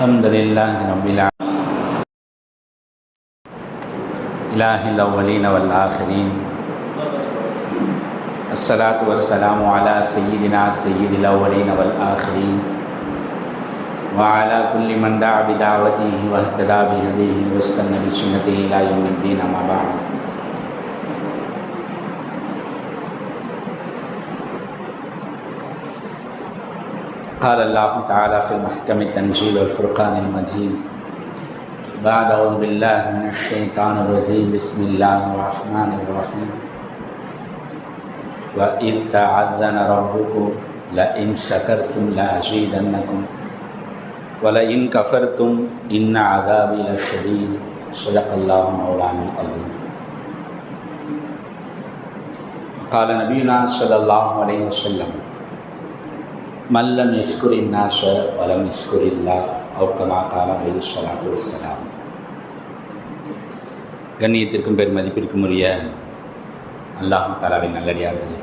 الحمد لله رب العالمين إله الأولين والآخرين الصلاة والسلام على سيدنا سيد الأولين والآخرين وعلى كل من دعا بدعوته واهتدى بهديه واستنى بسنته إلى يوم الدين أما بعد. قال الله تعالى في المحكم التنزيل والفرقان المجيد بعد أعوذ بالله من الشيطان الرجيم بسم الله الرحمن الرحيم وإذ تعذن ربكم لئن شكرتم لأزيدنكم ولئن كفرتم إن عذابي لشديد صدق الله مولانا العظيم. قال نبينا صلى الله عليه وسلم من لم يشكر الناس ولم يشكر الله أو كما قال عليه الصلاة والسلام. கண்ணியத்திற்கும் பெருமதிப்பிற்கும் உரிய அல்லாஹ் தஆலாவின் நல்லடியார்களே,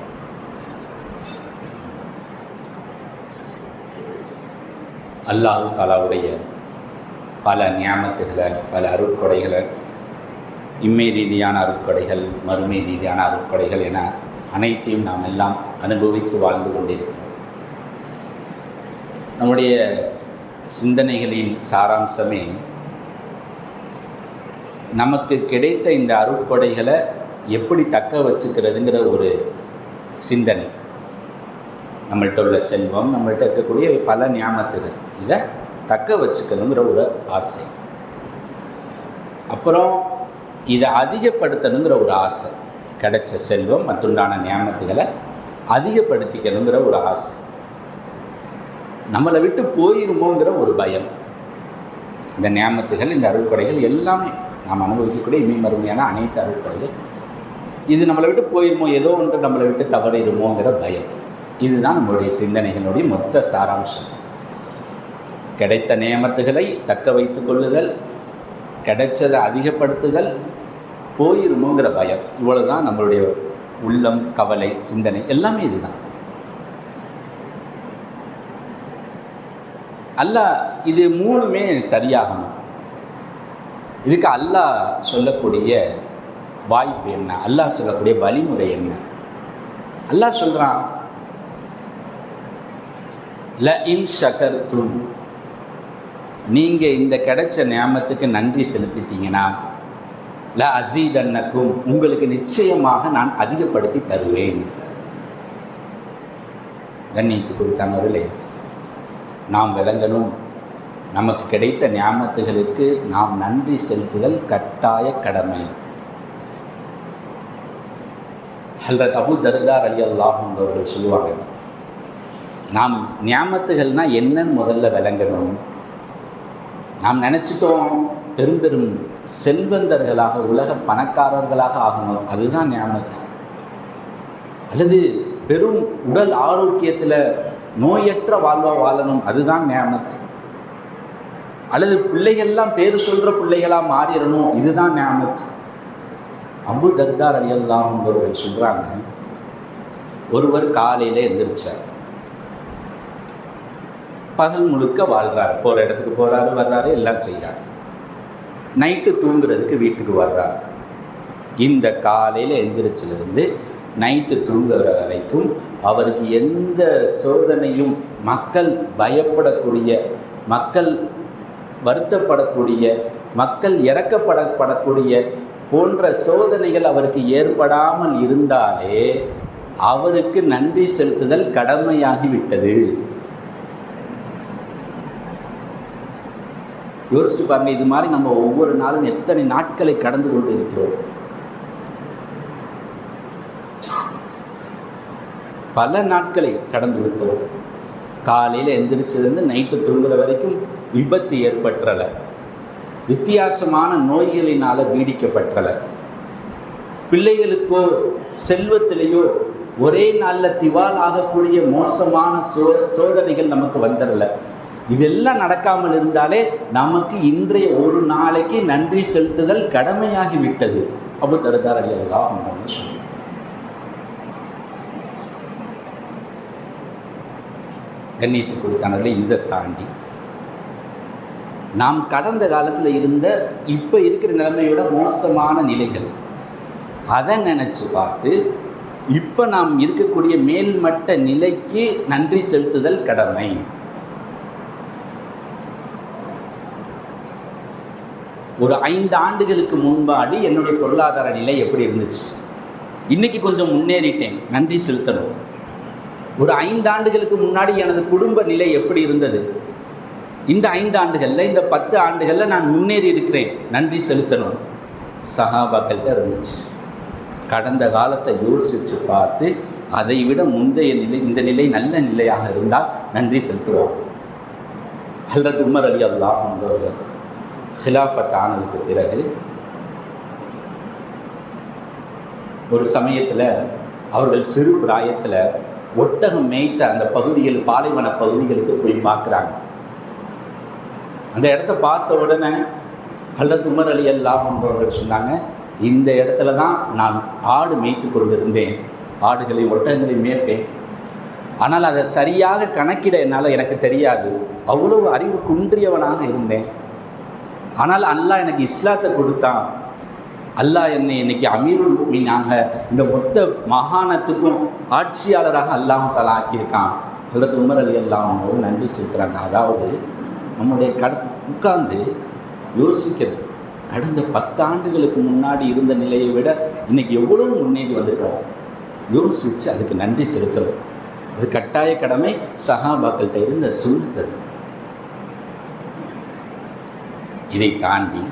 அல்லாஹ் தஆலாவுடைய பல நியாமத்துகளை, பல அருட்கொடைகளை, இம்மை ரீதியான அருட்கொடைகள், மறுமை ரீதியான அருட்கொடைகள் என அனைத்தையும் நாம் எல்லாம் அனுபவித்து வாழ்ந்து கொண்டிருக்கிறோம். நம்முடைய சிந்தனைகளின் சாராம்சமே நமக்கு கிடைத்த இந்த அருட்கொடைகளை எப்படி தக்க வச்சுக்கிறதுங்கிற ஒரு சிந்தனை. நம்மள்கிட்ட உள்ள செல்வம், நம்மள்கிட்ட இருக்கக்கூடிய பல நியாமத்துகள், இதை தக்க வச்சுக்கணுங்கிற ஒரு ஆசை. அப்புறம் இதை அதிகப்படுத்தணுங்கிற ஒரு ஆசை. கிடைச்ச செல்வம் மற்றுண்டான நியாமத்துகளை அதிகப்படுத்திக்கணுங்கிற ஒரு ஆசை. நம்மளை விட்டு போயிருமோங்கிற ஒரு பயம். இந்த நியாமத்துகள், இந்த அருட்கொடைகள் எல்லாமே நாம் அனுபவிக்கக்கூடிய இமை மறுமையான அனைத்து அருட்கொடைகள், இது நம்மளை விட்டு போயிருமோ, ஏதோ ஒன்று நம்மளை விட்டு தவறிடுமோங்கிற பயம். இதுதான் நம்மளுடைய சிந்தனைகளுடைய மொத்த சாராம்சம். கிடைத்த நியமத்துகளை தக்க வைத்து கொள்ளுதல், கிடைச்சதை அதிகப்படுத்துதல், போயிருமோங்கிற பயம். இவ்வளவுதான் நம்மளுடைய உள்ளம், கவலை, சிந்தனை எல்லாமே இதுதான். அல்லாஹ் இது மூணுமே சரியாகணும். இதுக்கு அல்லாஹ் சொல்லக்கூடிய வாய்ப்பு என்ன, அல்லாஹ் சொல்லக்கூடிய வழிமுறை என்ன? அல்லாஹ் சொல்கிறான், லஇன் ஷகர்தும், நீங்கள் இந்த கிடைச்ச நியாமத்துக்கு நன்றி செலுத்திட்டீங்கன்னா லஅஸீதன்னக்கும், உங்களுக்கு நிச்சயமாக நான் அதிகப்படுத்தி தருவேன். கண்ணியத்துக்கு கொடுத்தாங்களே, நாம் விளங்கணும், நமக்கு கிடைத்த நியாமத்துகளுக்கு நாம் நன்றி செலுத்துதல் கட்டாய கடமை. ஹல்ரத் அபூ தர்தா ரலியல்லாஹு அன்ஹு அவர்கள் சொல்லுவாங்க, நாம் நியாமத்துகள்னால் என்னன்னு முதல்ல விளங்கணும். நாம் நினச்சிட்டோம் பெரும் பெரும் செல்வந்தர்களாக, உலக பணக்காரர்களாக ஆகணும், அதுதான் நியாமத்து. அல்லது பெரும் உடல் ஆரோக்கியத்தில் நோயற்ற வாழ்வாக வாழணும், அதுதான் நியாமத்து. அல்லது பிள்ளைகள்லாம் பேர் சொல்கிற பிள்ளைகளாக மாறிடணும், இதுதான் நியாமத்து. அபூ தர்தா ரலியல்லாஹு அன்ஹு அவர்கள் சொல்கிறாங்க, ஒருவர் காலையில் எந்திரிச்சார், பகல் முழுக்க வாழ்கிறார், போகிற இடத்துக்கு போகிறாரு, வர்றாரு, எல்லாம் செய்கிறார். நைட்டு தூங்குறதுக்கு வீட்டுக்கு வர்றார். இந்த காலையில் எந்திரிச்சிலிருந்து நைட்டு தூங்குற வரைக்கும் அவருக்கு எந்த சோதனையும், மக்கள் பயப்படக்கூடிய, மக்கள் வருத்தப்படக்கூடிய, மக்கள் இறக்கப்படக்கூடிய போன்ற சோதனைகள் அவருக்கு ஏற்படாமல் இருந்தாலே அவருக்கு நன்றி செலுத்துதல் கடமையாகிவிட்டது. யோசிச்சு பாருங்க, இது மாதிரி நம்ம ஒவ்வொரு நாளும் எத்தனை நாட்களை கடந்து கொண்டு இருக்கிறோம். பல நாட்களை கடந்து விட்டோம். காலையில் எந்திரிச்சிருந்து நைட்டு தூங்குற வரைக்கும் விபத்து ஏற்பட்டல, வித்தியாசமான நோய்களினால் பீடிக்கப்பட்டல, பிள்ளைகளுக்கோ செல்வத்திலேயோ ஒரே நாளில் திவால் ஆகக்கூடிய மோசமான சோதனைகள் நமக்கு வந்துடல. இதெல்லாம் நடக்காமல் இருந்தாலே நமக்கு இன்றைய ஒரு நாளைக்கு நன்றி செலுத்துதல் கடமையாகிவிட்டது. அபூ தர்தா ரலியல்லாஹு அன்ஹு சொல்றாங்க. கண்ணியத்துக்கு கொடுத்தானதில் இதை தாண்டி நாம் கடந்த காலத்தில் இருந்த இப்போ இருக்கிற நிலைமையோட மோசமான நிலைகள், அதை நினச்சி பார்த்து இப்போ நாம் இருக்கக்கூடிய மேல்மட்ட நிலைக்கு நன்றி செலுத்துதல் கடமை. ஒரு 5 ஆண்டுகளுக்கு முன்பாடி என்னுடைய பொருளாதார நிலை எப்படி இருந்துச்சு, இன்றைக்கி கொஞ்சம் முன்னேறிட்டேன், நன்றி செலுத்தணும். ஒரு 5 ஆண்டுகளுக்கு முன்னாடி எனது குடும்ப நிலை எப்படி இருந்தது, இந்த 5 ஆண்டுகளில் இந்த 10 ஆண்டுகளில் நான் முன்னேறி இருக்கிறேன், நன்றி செலுத்தணும். சஹாபாக்கள்கிட்ட இருந்துச்சு. கடந்த காலத்தை யோசித்து பார்த்து அதை விட முந்தைய நிலை, இந்த நிலை நல்ல நிலையாக இருந்தால் நன்றி செலுத்துவோம். ஹல்ரத் உமர் அலி அல்லாஹ் அவர்கள் ஹிலாஃபத் ஆனதுக்கு பிறகு ஒரு சமயத்தில் அவர்கள் சிறு பிராயத்தில் ஒட்டகம் மேய்த்த அந்த பகுதிகள், பாலைவன பகுதிகளுக்கு போய் பார்க்குறாங்க. அந்த இடத்த பார்த்த உடனே ஹல்ரத் உமர் அலி அல்லாஹ் அவர்கள் சொன்னாங்க, இந்த இடத்துல தான் நான் ஆடு மேய்த்து கொண்டிருந்தேன், ஆடுகளை ஒட்டகங்களை மேய்ப்பேன். ஆனால் அதை சரியாக கணக்கிட என்னால் எனக்கு தெரியாது, அவ்வளவு அறிவு குன்றியவனாக இருந்தேன். ஆனால் அல்லாஹ் எனக்கு இஸ்லாத்தை கொடுத்தான், அல்லாஹ் என்னை இன்னைக்கு அமீருல் முஃமினாக இந்த மொத்த மாகாணத்துக்கும் ஆட்சியாளராக அல்லாஹ் தஆலா ஆக்கியிருக்கான். ஹல்ரத் உமர் அலி அல்லாஹ் நன்றி செலுத்துகிறாங்க. அதாவது நம்முடைய உட்கார்ந்து யோசிக்கிறது, கடந்த 10 ஆண்டுகளுக்கு முன்னாடி இருந்த நிலையை விட இன்றைக்கி எவ்வளோ முன்னேறி வந்துட்டோம், யோசித்து அதுக்கு நன்றி செலுத்தணும். அது கட்டாய கடமை. சஹாபாக்கள்கிட்ட இருந்த சுன்னத். இதை தாண்டி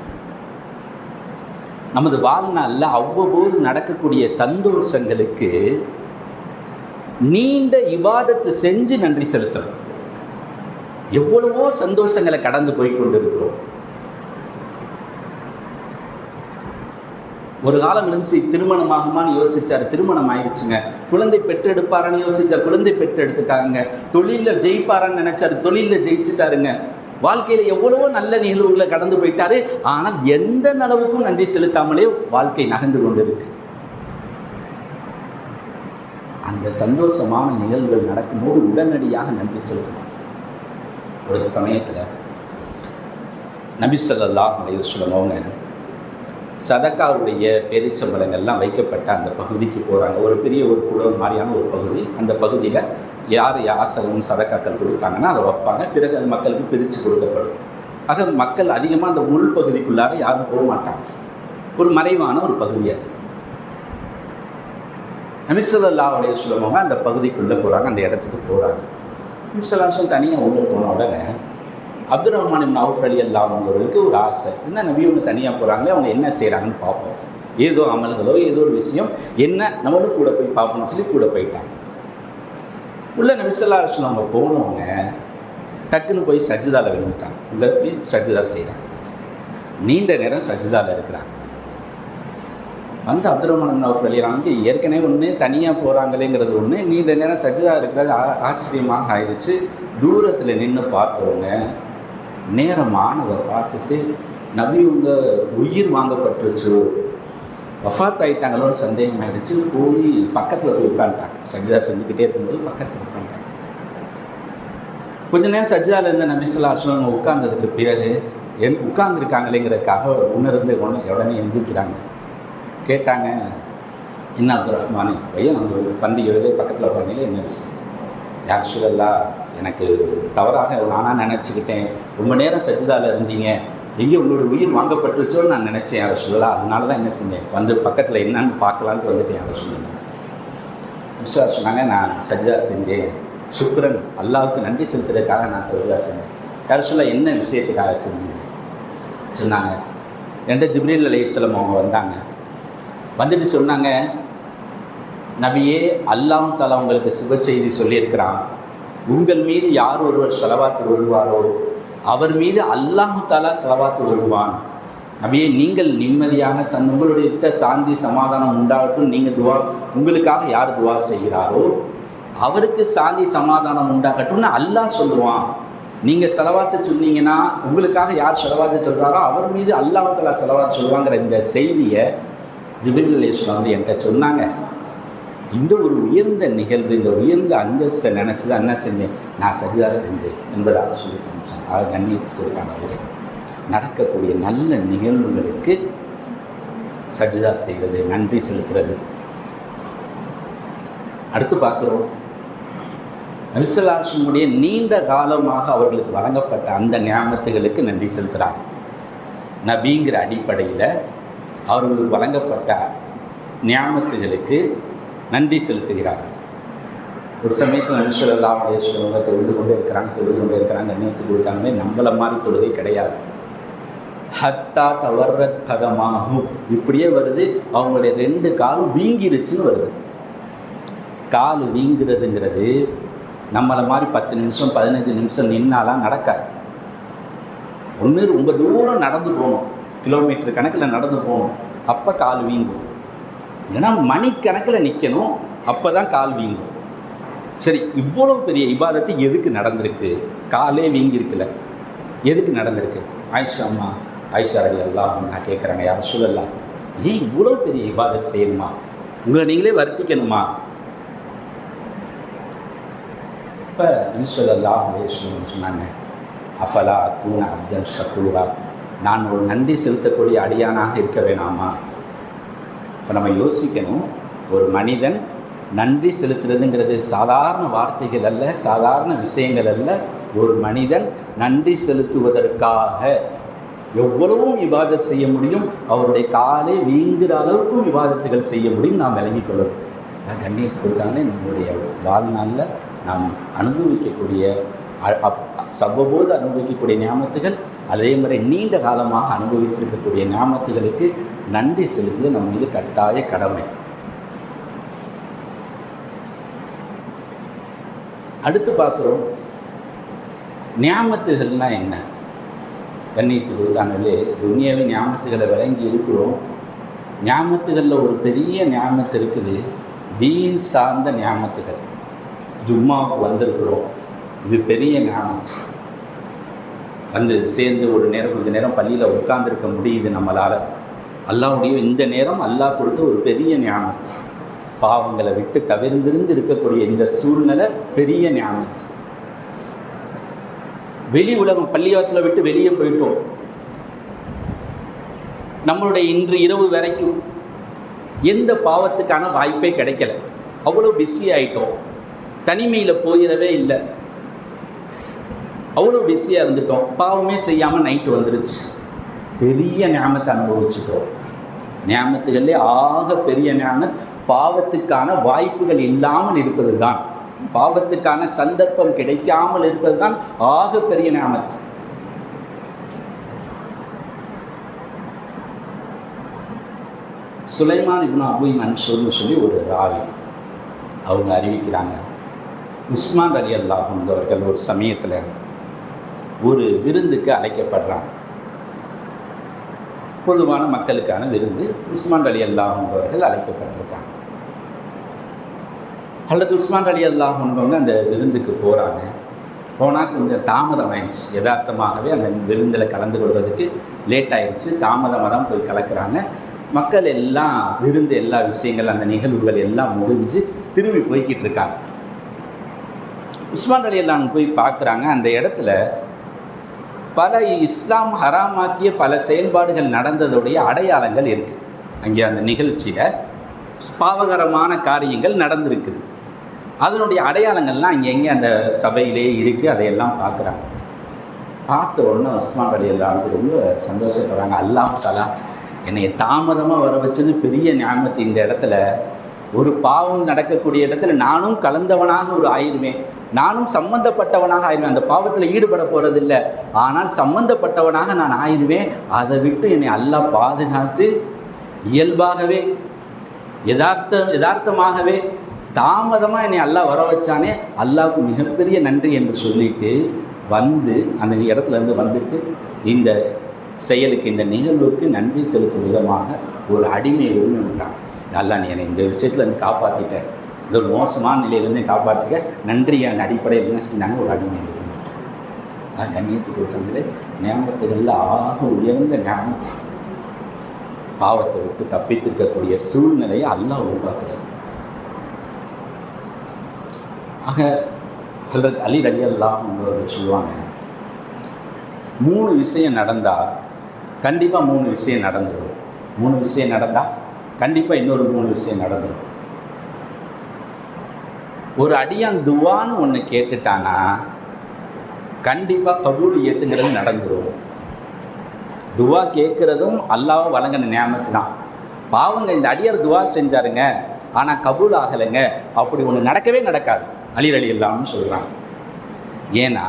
நமது வாழ்நாளில் அவ்வப்போது நடக்கக்கூடிய சந்தோஷங்களுக்கு நீண்ட இபாதத்து செஞ்சு நன்றி செலுத்தணும். எவ்வளவோ சந்தோஷங்களை கடந்து போய் கொண்டிருக்கிறோம். ஒரு காலம் இருந்துச்சு, திருமணமாகுமான்னு யோசிச்சார், திருமணம் ஆயிடுச்சுங்க. குழந்தை பெற்றெடுப்பாரான்னு யோசிச்சார், குழந்தை பெற்றெடுத்துட்டாங்க. தொழிலில் ஜெயிப்பாரான்னு நினைச்சார், தொழிலில் ஜெயிச்சுட்டாருங்க. வாழ்க்கையில் எவ்வளவோ நல்ல நிகழ்வுகளை கடந்து போயிட்டாரு. ஆனால் எந்த அளவுக்கும் நன்றி செலுத்தாமலே வாழ்க்கை நகர்ந்து கொண்டிருக்கு. அந்த சந்தோஷமான நிகழ்வுகள் நடக்கும்போது உடனடியாக நன்றி செலுத்தணும். ஒரு சமயத்தில் நபி ஸல்லல்லாஹு அலைஹி வஸல்லம் அவங்க சதக்காவுடைய பேரிச்சம்பழங்கள்லாம் வைக்கப்பட்ட அந்த பகுதிக்கு போகிறாங்க. ஒரு பெரிய ஒரு குளம் மாதிரியான ஒரு பகுதி. அந்த பகுதியில் யார் யாசகம் சதக்காக்கள் கொடுத்தாங்கன்னா அதை வைப்பாங்க. பிறகு அது மக்களுக்கு பிரித்து கொடுக்கப்படும். ஆக மக்கள் அதிகமாக அந்த உள் பகுதிக்குள்ளார யாரும் போக மாட்டாங்க. ஒரு மறைவான ஒரு பகுதி அது. நபி ஸல்லல்லாஹு அலைஹி வஸல்லம் அந்த பகுதிக்குள்ளே போகிறாங்க, அந்த இடத்துக்கு போகிறாங்க. நபி ஸல்லல்லாஹு அலைஹி வஸல்லம் தனியாக உள்ளே போன உடனே அப்துர் ரஹ்மான் இப்னு அவுஃப் ரலியல்லாஹு அன்ஹுவுக்கு ஒரு ஆசை, என்ன நபி ஒன்று தனியாக போகிறாங்களே, அவங்க என்ன செய்கிறாங்கன்னு பார்ப்போம், ஏதோ அமல்களோ ஏதோ ஒரு விஷயம், என்ன நம்மளும் கூட போய் பார்ப்போம்னு சொல்லி கூட போயிட்டாங்க. உள்ள நபி ஸல்லல்லாஹு அலைஹி வஸல்லம் அவங்க போனவங்க டக்குன்னு போய் சஜ்ஜிதாவில் விழுந்துட்டாங்க. உள்ளே போய் சஜ்ஜிதா செய்கிறாங்க. நீண்ட நேரம் சஜ்ஜிதாவில் இருக்கிறாங்க. வந்து அப்துர் ரஹ்மான் இப்னு அவுஃப் ரலியல்லாஹு ஏற்கனவே ஒன்று தனியாக போகிறாங்களேங்கிறது ஒன்று, நீண்ட நேரம் சஜ்ஜிதா இருக்கிறது ஆச்சரியமாக ஆயிடுச்சு. தூரத்தில் நின்று பார்த்தவங்க நேரமானதை பார்த்துட்டு, நபி உங்கள் உயிர் வாங்கப்பட்டுருச்சு, வஃபாத் ஆகிட்டாங்களோன்னு சந்தேகம் ஆகிடுச்சு. போய் பக்கத்தில் போய் உட்காந்துட்டாங்க. சஜ்ஜா செஞ்சுக்கிட்டே இருக்கும்போது பக்கத்தில் உட்காந்துட்டாங்க. கொஞ்ச நேரம் சஜ்ஜாவில் இருந்த நபி ஸல்லல்லாஹு அலைஹி வஸல்லம் உட்கார்ந்ததுக்கு பிறகு உட்கார்ந்துருக்காங்களேங்கிறதுக்காக உணர்ந்து உடனே எந்திரிக்கிறாங்க. கேட்டாங்க, என்ன அப்துர் ரஹ்மான் பையன் அந்த பண்டிகையிலே பக்கத்தில் உட்காந்தீங்க, என்ன விஷயம்? யார் சொல்லலாம், எனக்கு தவறாக நானாக நினச்சிக்கிட்டேன், ரொம்ப நேரம் சஜ்ஜிதாவில் இருந்தீங்க, எங்கே உங்களோட உயிர் வாங்கப்பட்டுருச்சோன்னு நான் நினச்சேன் யாரை சொல்லலாம், அதனால தான் என்ன செஞ்சேன், வந்து பக்கத்தில் என்னன்னு பார்க்கலான்ட்டு வந்துட்டேன் யாரை சொல்லுங்க. விஸ்வா சொன்னாங்க, நான் சஜ்ஜா செஞ்சேன், சுக்ரன் அல்லாவுக்கு நன்றி செலுத்துறதுக்காக நான் சஜ்ஜா செஞ்சேன். யார் சொல்ல என்ன விஷயத்துக்காக செஞ்சேன் சொன்னாங்க. என்கிட்ட ஜிப்ரீல் அலைஹிஸ்ஸலாம் அவங்க வந்தாங்க. வந்துட்டு சொன்னாங்க, நபியே அல்லாஹ் தஆலா உங்களுக்கு சுப செய்தி சொல்லியிருக்கிறான், உங்கள் மீது யார் ஒருவர் ஸலவாத் வருவாரோ அவர் மீது அல்லாஹ் தஆலா ஸலவாத் வருவான். நபியே நீங்கள் நிம்மதியாக உங்களுடைய சாந்தி சமாதானம் உண்டாகட்டும், நீங்கள் துவா உங்களுக்காக யார் துவா செய்கிறாரோ அவருக்கு சாந்தி சமாதானம் உண்டாகட்டும்னு அல்லாஹ் சொல்லுவான். நீங்கள் ஸலவாத்தை சொன்னீங்கன்னா உங்களுக்காக யார் ஸலவாத்தை சொல்கிறாரோ அவர் மீது அல்லாஹ் தஆலா ஸலவாத் சொல்லுவாங்கிற இந்த செய்தியை ஜிப்ரீல் அலைஹிஸ்ஸலாம் வந்து என்கிட்ட சொன்னாங்க. இந்த ஒரு உயர்ந்த நிகழ்வு, இந்த உயர்ந்த அந்தஸ்தை நினச்சி தான் என்ன செஞ்சேன், நான் சஜ்ஜா செஞ்சேன் என்பதாக சொல்லி காமிச்சாங்க. அது கண்ணியத்துக்கு இருக்காங்க. நடக்கக்கூடிய நல்ல நிகழ்வுகளுக்கு சஜ்தா செய்வது, நன்றி செலுத்துறது. அடுத்து பார்க்குறோம், நபி ஸல்லல்லாஹு அலைஹி வஸல்லம் நீண்ட காலமாக அவர்களுக்கு வழங்கப்பட்ட அந்த நியாமத்துகளுக்கு நன்றி செலுத்துகிறாங்க. நபிங்கிற அடிப்படையில் அவர்களுக்கு வழங்கப்பட்ட நியாமத்துகளுக்கு நன்றி செலுத்துகிறார்கள். ஒரு சமயத்தில் நபி ஸல்லல்லாஹு அலைஹி வஸல்லம் தொழுது கொண்டே இருக்கிறாங்க, கண்ணியத்து கொடுத்தாங்களே, நம்மள மாதிரி தொழுகை கிடையாது. ஹத்தா தவர்ரத் கதமாகும், இப்படியே வருது, அவங்களுடைய 2 காலும் வீங்கிருச்சுன்னு வருது. கால் வீங்குறதுங்கிறது நம்மளை மாதிரி 10 நிமிஷம் 15 நிமிஷம் நின்னாலாம் நடக்காது. ஒன்று ரொம்ப தூரம் நடந்து போகணும், கிலோமீட்டர் கணக்கில் நடந்து போகணும், அப்போ கால் வீங்கும். இல்லைன்னா மணிக்கணக்கில் நிற்கணும், அப்போ தான் கால் வீங்கும். சரி, இவ்வளோ பெரிய இபாதத்து எதுக்கு நடந்திருக்கு? காலே வீங்கிருக்குல்ல, எதுக்கு நடந்திருக்கு? ஆயிஷா ரலியல்லாஹு அன்ஹா கேட்குறாங்க, யார் ரசூலல்லாஹ், ஏன் இவ்வளோ பெரிய இபாதத் செய்யணுமா? உங்களை நீங்களே வருத்திக்கணுமா? இப்போ நபி ஸல்லல்லாஹு அலைஹி வஸல்லம் சொன்னாங்க, அஃபலா அகூன அப்தன் ஷக்கூரா, நான் ஒரு நன்றி செலுத்தக்கூடிய அடியானாக இருக்க வேணாமா? இப்போ நம்ம யோசிக்கணும், ஒரு மனிதன் நன்றி செலுத்துறதுங்கிறது சாதாரண வார்த்தைகள் அல்ல, சாதாரண விஷயங்கள் அல்ல. ஒரு மனிதன் நன்றி செலுத்துவதற்காக எவ்வளவும் இபாதத் செய்ய முடியும், அவருடைய காலை வீங்குற அளவுக்கும் இபாதத்துகள் செய்ய முடியும். நாம் விளங்கிக் கொள்ளணும். கண்ணியத்தை கொடுத்தாங்க. நம்முடைய வாழ்நாளில் நாம் அனுபவிக்கக்கூடிய சவ்வபோது அனுபவிக்கக்கூடிய ஞாபகத்துகள், அதே மாதிரி நீண்ட காலமாக அனுபவித்திருக்கக்கூடிய ஞாபகத்துகளுக்கு நன்றி செலுத்துவது நம்ம மீது கட்டாய கடமை. அடுத்து பார்க்குறோம், ஞாபகத்துகள்னால் என்ன? கண்ணியத்து கொடுத்தாங்களே, துனியாவே ஞாபகத்துகளை விளங்கி இருக்கிறோம். ஞாபகத்துகளில் ஒரு பெரிய ஞாபகத்து இருக்குது, தீன் சார்ந்த ஞாபகத்துகள். ஜும்மாவுக்கு வந்திருக்கிறோம், இது பெரிய ஞாபகம். வந்து சேர்ந்து ஒரு நேரம் கொஞ்ச நேரம் பள்ளியில் உட்கார்ந்துருக்க முடியுது நம்மளால். அல்லாஹ்வுடைய இந்த நேரம் அல்லாஹ் கொடுத்த ஒரு பெரிய ஞாபகம். பாவங்களை விட்டு தவிர்ந்திருந்து இருக்கக்கூடிய இந்த சூழ்நிலை பெரிய ஞாபகம். வெளி உலகம், பள்ளிவாசலை விட்டு வெளியே போயிட்டோம். நம்மளுடைய இன்று இரவு வரைக்கும் எந்த பாவத்துக்கான வாய்ப்பே கிடைக்கல, அவ்வளோ பிஸி ஆகிட்டோம். தனிமையில் போயிடவே இல்லை, அவ்வளோ பிஸியாக இருந்துட்டோம். பாவமே செய்யாமல் நைட்டு வந்துருச்சு. பெரிய ஞாபகத்தை அனுபவிச்சுட்டோம். ஞாபகத்துகளே ஆக பெரிய ஞாபகம் பாவத்துக்கான வாய்ப்புகள் இல்லாமல் இருப்பது தான், பாவத்துக்கான சந்தர்ப்பம் கிடைக்காமல் இருப்பது தான் ஆக பெரிய ஞாபகம். சுலைமான் இப்னு அபு மன்சூர்னு சொல்லி ஒரு ராவி, அவங்க அறிவிக்கிறாங்க, உஸ்மான் ரலியல்லாஹு அன்ஹு அவர்கள் ஒரு சமயத்தில் ஒரு விருந்துக்கு அழைக்கப்படுறாங்க. பொதுவான மக்களுக்கான விருந்து. உஸ்மான் ரலியல்லாஹு அன்ஹு அவர்கள் அழைக்கப்பட்டிருக்காங்க. அல்லது உஸ்மான் ரலியல்லாஹு அன்ஹு அந்த விருந்துக்கு போகிறாங்க. போனால் கொஞ்சம் தாமதம் ஆயிடுச்சு. யதார்த்தமாகவே அந்த விருந்தில் கலந்து கொள்வதற்கு லேட் ஆயிடுச்சு. தாமதமாக தான் போய் கலக்கிறாங்க. மக்கள் எல்லாம் விருந்து, எல்லா விஷயங்கள், அந்த நிகழ்வுகள் எல்லாம் முடிஞ்சு திரும்பி போய்கிட்டு இருக்காங்க. உஸ்மான் ரலியல்லாஹு அன்ஹு போய் பார்க்குறாங்க. அந்த இடத்துல பல இஸ்லாம் ஹராமாக்கிய பல செயல்பாடுகள் நடந்ததுடைய அடையாளங்கள் இருக்குது. அங்கே அந்த நிகழ்ச்சியில் பாவகரமான காரியங்கள் நடந்திருக்குது. அதனுடைய அடையாளங்கள்லாம் அங்கே அந்த சபையிலே இருக்குது. அதையெல்லாம் பார்க்குறாங்க. பார்த்த உடனே உஸ்மான் ரலியல்லாஹு அன்ஹு ரொம்ப சந்தோஷப்படுறாங்க. அல்லாஹ் தஆலா என்னை தாமதமாக வர வச்சது பெரிய ஞாபகத்து. இந்த இடத்துல ஒரு பாவம் நடக்கக்கூடிய இடத்துல நானும் கலந்தவனாக ஒரு ஆயிடுவேன், நானும் சம்பந்தப்பட்டவனாக ஆயிடுவேன். அந்த பாவத்தில் ஈடுபட போகிறதில்லை, ஆனால் சம்பந்தப்பட்டவனாக நான் ஆயிடுவேன். அதை விட்டு என்னை அல்லாஹ் பாதுகாத்து இயல்பாகவே யதார்த்தமாகவே தாமதமாக என்னை அல்லாஹ் வர வச்சானே, அல்லாஹ்வுக்கு மிகப்பெரிய நன்றி என்று சொல்லிட்டு வந்து அந்த இடத்துலேருந்து வந்துட்டு இந்த செயலுக்கு, இந்த நிகழ்வுக்கு நன்றி செலுத்தும் விதமாக ஒரு அடிமை விரும்பிட்டான். அல்லாஹ் நீ என்னை இந்த விஷயத்தில் இருந்து காப்பாற்றிட்டேன், இந்த ஒரு மோசமான நிலையிலேருந்து காப்பாற்றிக்க நன்றி என் அடிப்படையில் என்ன செஞ்சாங்க, ஒரு அடிமை விரும்பிட்டான். அது கண்ணியத்துக்கு கொடுத்தவங்களே ஞாபகத்துகளில் ஆக உயர்ந்த ஞாபகம். பாவத்தை விட்டு தப்பித்திருக்கக்கூடிய சூழ்நிலையை அல்லாஹ் உருவாக்குறார். ஆக ஹஜ்ரத் அலி ரலியல்லாஹு அன்ஹு சொல்லுவாங்க, 3 விஷயம் நடந்தால் கண்டிப்பாக 3 விஷயம் நடந்துடும். 3 விஷயம் நடந்தால் கண்டிப்பாக இன்னொரு 3 விஷயம் நடந்துடும். ஒரு அடியான் துவான்னு ஒன்று கேட்டுட்டானா கண்டிப்பாக கபூல் ஏற்றுங்கிறது நடந்துடும். துவா கேட்குறதும் அல்லாஹ் வழங்கின நியாமத்து தான். பாவங்க இந்த அடியார் துவா செஞ்சாருங்க ஆனால் கபூல் ஆகலைங்க, அப்படி ஒன்று நடக்கவே நடக்காது. அலி ரலியல்லாஹு சொல்கிறாங்க. ஏன்னா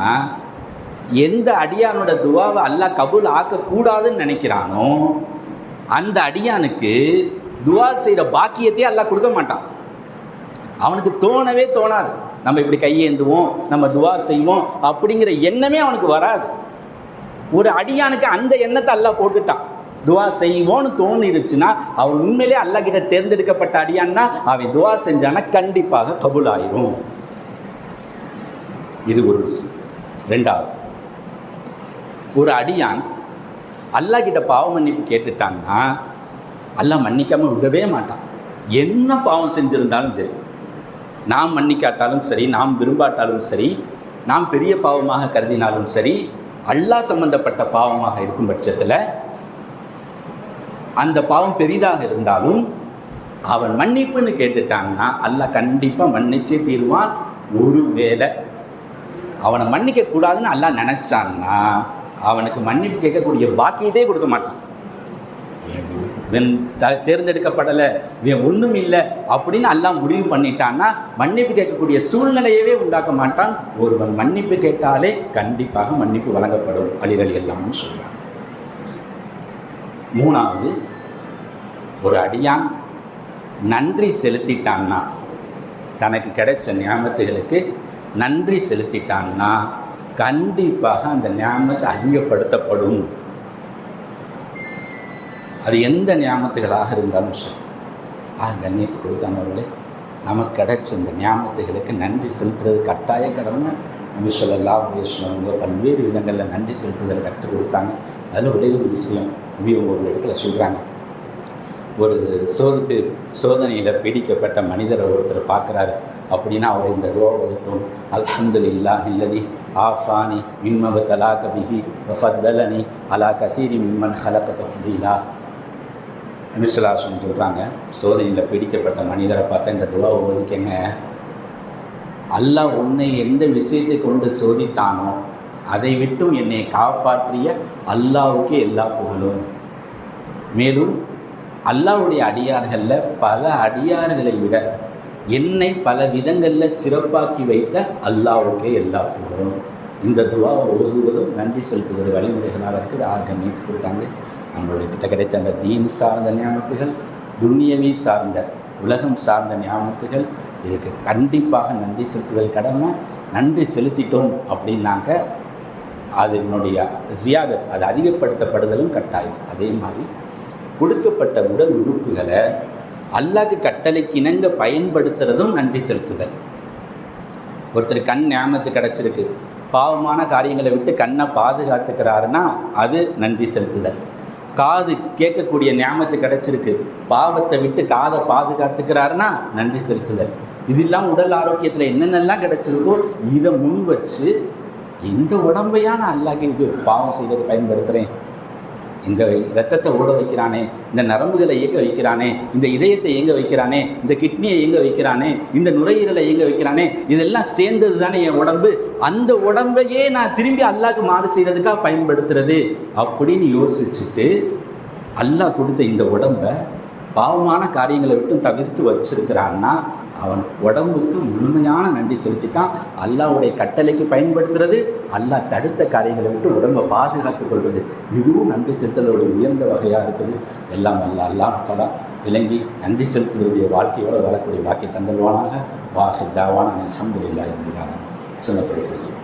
எந்த அடியானோட துவாவை அல்லாஹ் கபூல் ஆக்கக்கூடாதுன்னு நினைக்கிறானோ அந்த அடியானுக்கு துவா செய்கிற பாக்கியத்தையே அல்லாஹ் கொடுக்க மாட்டான். அவனுக்கு தோணவே தோணாது நம்ம இப்படி கையேந்துவோம், நம்ம துவா செய்வோம் அப்படிங்கிற எண்ணமே அவனுக்கு வராது. ஒரு அடியானுக்கு அந்த எண்ணத்தை அல்லாஹ் போட்டுட்டான். துவா செய்வோன்னு தோணிருச்சுன்னா அவன் உண்மையிலே அல்லாஹ் கிட்ட தேர்ந்தெடுக்கப்பட்ட அடியான்னா அவன் துவா செஞ்சானா கண்டிப்பாக கபூல் ஆயிரும். இது ஒரு விஷயம். 2வது, ஒரு அடியான் அல்லாஹ் கிட்ட பாவ மன்னிப்பு கேட்டுட்டான்னா அல்லாஹ் மன்னிக்காமல் விடவே மாட்டான். என்ன பாவம் செஞ்சிருந்தாலும் சரி, நாம் மன்னிக்காட்டாலும் சரி, நாம் விரும்பாட்டாலும் சரி, நாம் பெரிய பாவமாக கருதினாலும் சரி, அல்லாஹ் சம்பந்தப்பட்ட பாவமாக இருக்கும் பட்சத்தில் அந்த பாவம் பெரிதாக இருந்தாலும் அவன் மன்னிப்புன்னு கேட்டுட்டான்னா அல்லாஹ் கண்டிப்பாக மன்னிச்சே தீருவான். ஒருவேளை அவனை மன்னிக்க கூடாதுன்னு அல்லாஹ் நினைச்சான்னா அவனுக்கு மன்னிப்பு கேட்கக்கூடிய பாக்கியத்தையே கொடுக்க மாட்டான். தேர்ந்தெடுக்கப்படலை, இவன் ஒன்றும் இல்லை அப்படின்னு அல்லாஹ் முடிவு பண்ணிட்டான்னா மன்னிப்பு கேட்கக்கூடிய சூழ்நிலையவே உண்டாக்க மாட்டான். ஒருவன் மன்னிப்பு கேட்டாலே கண்டிப்பாக மன்னிப்பு வழங்கப்படும். அலி ரலியல்லாஹு சொல்றான். 3வது, ஒரு அடியான் நன்றி செலுத்திட்டான்னா, தனக்கு கிடைச்ச நியாமத்துகளுக்கு நன்றி செலுத்திட்டான்னா கண்டிப்பாக அந்த நியாமத்து அதிகப்படுத்தப்படும். அது எந்த நியாமத்துகளாக இருந்தாலும் சரி. கண்ணியத்தை கொடுத்தானவர்களே, நமக்கு கிடைச்ச இந்த நியாமத்துகளுக்கு நன்றி செலுத்துறது கட்டாய கடமை. நபி ஸல்லல்லாஹு அலைஹி வஸல்லம் பல்வேறு விதங்களில் நன்றி செலுத்துதலை கற்றுக் கொடுத்தாங்க. அதில் ஒரே ஒரு விஷயம் நபி ஒரு இடத்துல சொல்கிறாங்க. ஒரு சோதனையில் பிடிக்கப்பட்ட மனிதரை ஒருத்தர் பார்க்குறாரு அப்படின்னா அவர் இந்த துஆ ஓதட்டும். அல்ஹம்துலில்லாஹி அல்லதி ஆஃபானி மிம்ம பதலாக பிஹி வஃதலனி அலா கஸீரி மிம்மன் ஹலக தஃதீலா. நபி ஸல்லல்லாஹு அலைஹி வஸல்லம் சொல்கிறாங்க, சோதனையில் பிடிக்கப்பட்ட மனிதரை பார்த்தா இந்த துஆ ஓதிக்கங்க. அல்லாஹ் உன்னை எந்த விஷயத்தை கொண்டு சோதித்தானோ அதை விட்டும் என்னை காப்பாற்றிய அல்லாஹ்வுக்கு எல்லா புகழும். மேலும் அல்லாஹ்வுடைய அடியார்களில் பல அடியார்களை விட என்னை பல விதங்களில் சிறப்பாக்கி வைத்த அல்லாஹ்வுக்கே எல்லா புகழும். இந்த துவா ஓதுவதும் நன்றி செலுத்துவது வழிமுறைகளாக இருக்குது. கண்ணியத்தை கொடுத்தாங்க. நம்மளுடைய கிட்ட கிடைத்த அந்த தீன் சார்ந்த நியாமத்துகள், துன்யவி சார்ந்த உலகம் சார்ந்த நியாமத்துகள், இதுக்கு கண்டிப்பாக நன்றி செலுத்துதல் கடமை. நன்றி செலுத்திட்டோம் அப்படின்னாக்க அதனுடைய ஜியாதத், அது அதிகப்படுத்தப்படுதலும் கட்டாயம். அதே மாதிரி கொடுக்கப்பட்ட உடல் உறுப்புகளை அல்லாஹ்க்கு கட்டளைக்கு இணங்க பயன்படுத்துறதும் நன்றி செலுத்துதல். ஒருத்தர் கண் நியாமத்து கிடச்சிருக்கு, பாவமான காரியங்களை விட்டு கண்ணை பாதுகாத்துக்கிறாருன்னா அது நன்றி செலுத்துதல். காது கேட்கக்கூடிய நியாமத்து கிடச்சிருக்கு, பாவத்தை விட்டு காதை பாதுகாத்துக்கிறாருன்னா நன்றி செலுத்துதல். இதெல்லாம் உடல் ஆரோக்கியத்தில் என்னென்னலாம் கிடச்சிருக்கோ இதை முன் வச்சு இந்த உடம்பையா நான் அல்லாஹ்க்கு பாவம் செய்வதை பயன்படுத்துகிறேன், இந்த இரத்தத்தை ஓட வைக்கிறானே, இந்த நரம்புகளை இயங்க வைக்கிறானே, இந்த இதயத்தை இயங்க வைக்கிறானே, இந்த கிட்னியை இயங்க வைக்கிறானே, இந்த நுரையீரலை இயங்க வைக்கிறானே, இதெல்லாம் சேர்ந்தது தானே என் உடம்பு. அந்த உடம்பையே நான் திரும்பி அல்லாஹ்க்கு மாறு செய்கிறதுக்காக பயன்படுத்துறது அப்படின்னு யோசிச்சுட்டு அல்லாஹ் கொடுத்த இந்த உடம்பை பாவமான காரியங்களை விட்டு தவிர்த்து வச்சிருக்கிறான்னா அவன் உடம்புக்கு முழுமையான நன்றி செலுத்திட்டான். அல்லாஹ்வுடைய கட்டளைக்கு பயன்படுத்துறது, அல்லாஹ் தடுத்த காரியங்களை விட்டு உடம்பை பாதுகாத்துக் கொள்வது, இதுவும் நன்றி செலுத்துதலோட உயர்ந்த வகையாக இருக்குது. எல்லாம் அல்லாஹ் தஆலா விளங்கி நன்றி செலுத்துவதுடைய வாழ்க்கையோடு வாழக்கூடிய வாக்கை தந்தல்வானாக. வாஹிர் தாவானா அல்ஹம்துலில்லாஹி ரப்பில் ஆலமீன். சுன்னத்துல்